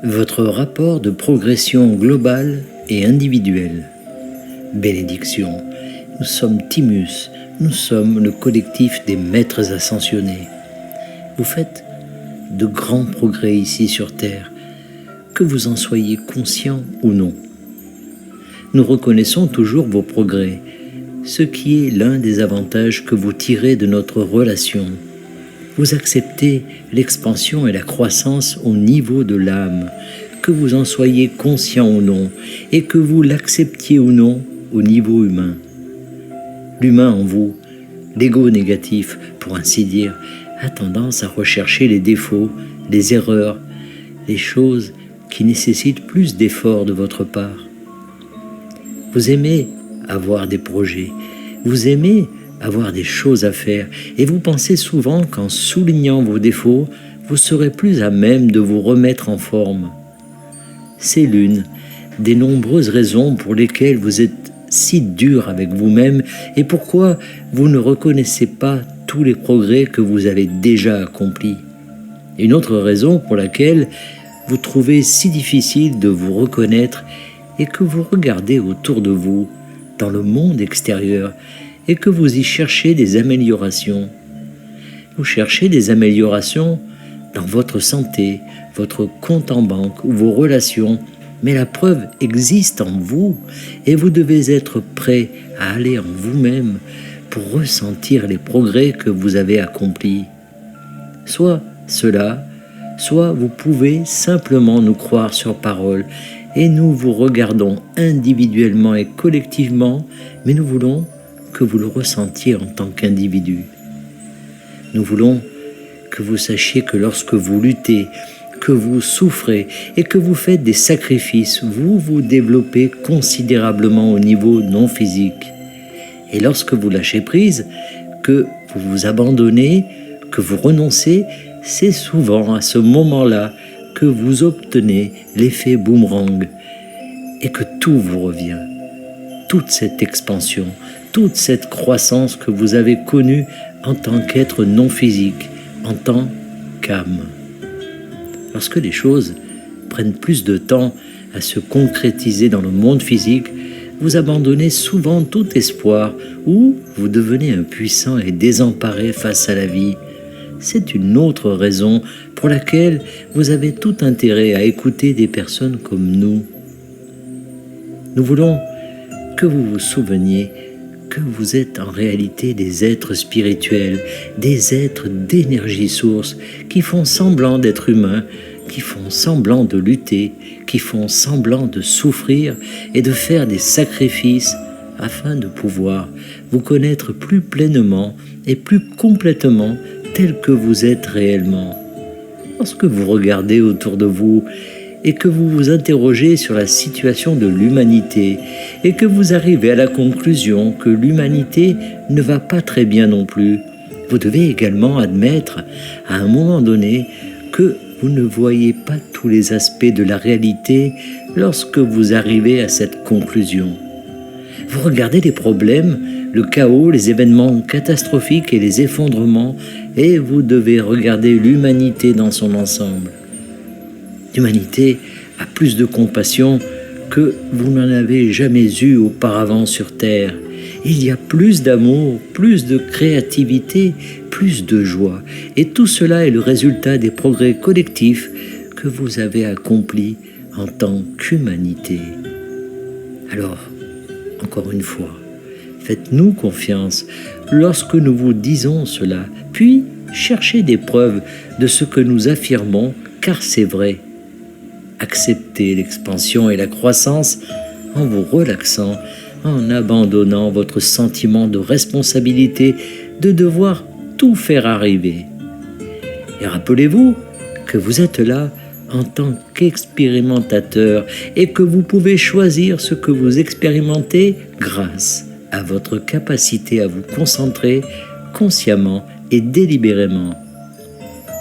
votre rapport de progression globale et individuelle. Bénédiction, nous sommes Timus, nous sommes le collectif des maîtres ascensionnés. Vous faites de grands progrès ici sur Terre, que vous en soyez conscient ou non. Nous reconnaissons toujours vos progrès, ce qui est l'un des avantages que vous tirez de notre relation. Vous acceptez l'expansion et la croissance au niveau de l'âme, que vous en soyez conscient ou non, et que vous l'acceptiez ou non au niveau humain. L'humain en vous, l'ego négatif, pour ainsi dire, a tendance à rechercher les défauts, les erreurs, les choses qui nécessitent plus d'efforts de votre part. Vous aimez avoir des projets, vous aimez avoir des choses à faire, et vous pensez souvent qu'en soulignant vos défauts, vous serez plus à même de vous remettre en forme. C'est l'une des nombreuses raisons pour lesquelles vous êtes si dur avec vous-même et pourquoi vous ne reconnaissez pas tous les progrès que vous avez déjà accomplis. Une autre raison pour laquelle vous trouvez si difficile de vous reconnaître est que vous regardez autour de vous, dans le monde extérieur, et que vous y cherchez des améliorations. Vous cherchez des améliorations dans votre santé, votre compte en banque ou vos relations, mais la preuve existe en vous et vous devez être prêt à aller en vous-même pour ressentir les progrès que vous avez accomplis. Soit cela, soit vous pouvez simplement nous croire sur parole et nous vous regardons individuellement et collectivement, mais nous voulons que vous le ressentiez en tant qu'individu. Nous voulons que vous sachiez que lorsque vous luttez, que vous souffrez et que vous faites des sacrifices, vous vous développez considérablement au niveau non physique. Et lorsque vous lâchez prise, que vous vous abandonnez, que vous renoncez, c'est souvent à ce moment-là que vous obtenez l'effet boomerang et que tout vous revient. Toute cette expansion, toute cette croissance que vous avez connue en tant qu'être non physique, en tant qu'âme. Lorsque les choses prennent plus de temps à se concrétiser dans le monde physique, vous abandonnez souvent tout espoir ou vous devenez impuissant et désemparé face à la vie. C'est une autre raison pour laquelle vous avez tout intérêt à écouter des personnes comme nous. Nous voulons que vous vous souveniez que vous êtes en réalité des êtres spirituels, des êtres d'énergie source qui font semblant d'être humains, qui font semblant de lutter, qui font semblant de souffrir et de faire des sacrifices afin de pouvoir vous connaître plus pleinement et plus complètement tel que vous êtes réellement. Lorsque vous regardez autour de vous et que vous vous interrogez sur la situation de l'humanité et que vous arrivez à la conclusion que l'humanité ne va pas très bien non plus, vous devez également admettre à un moment donné que vous ne voyez pas tous les aspects de la réalité lorsque vous arrivez à cette conclusion. Vous regardez les problèmes, le chaos, les événements catastrophiques et les effondrements, et vous devez regarder l'humanité dans son ensemble. L'humanité a plus de compassion que vous n'en avez jamais eu auparavant sur Terre. Il y a plus d'amour, plus de créativité, plus de joie. Et tout cela est le résultat des progrès collectifs que vous avez accomplis en tant qu'humanité. Alors, encore une fois, faites-nous confiance lorsque nous vous disons cela, puis cherchez des preuves de ce que nous affirmons, car c'est vrai. Acceptez l'expansion et la croissance en vous relaxant, en abandonnant votre sentiment de responsabilité de devoir tout faire arriver. Et rappelez-vous que vous êtes là en tant qu'expérimentateur et que vous pouvez choisir ce que vous expérimentez grâce à votre capacité à vous concentrer consciemment et délibérément.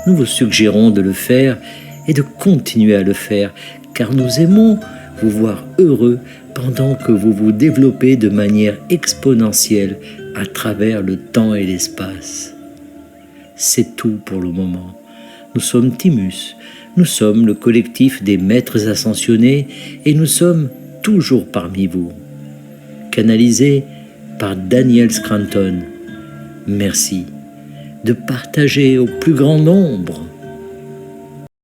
Nous vous suggérons de le faire et de continuer à le faire, car nous aimons vous voir heureux pendant que vous vous développez de manière exponentielle à travers le temps et l'espace. C'est tout pour le moment. Nous sommes Timus, Nous sommes le collectif des maîtres ascensionnés et nous sommes toujours parmi vous. Canalisé par Daniel Scranton. Merci de partager au plus grand nombre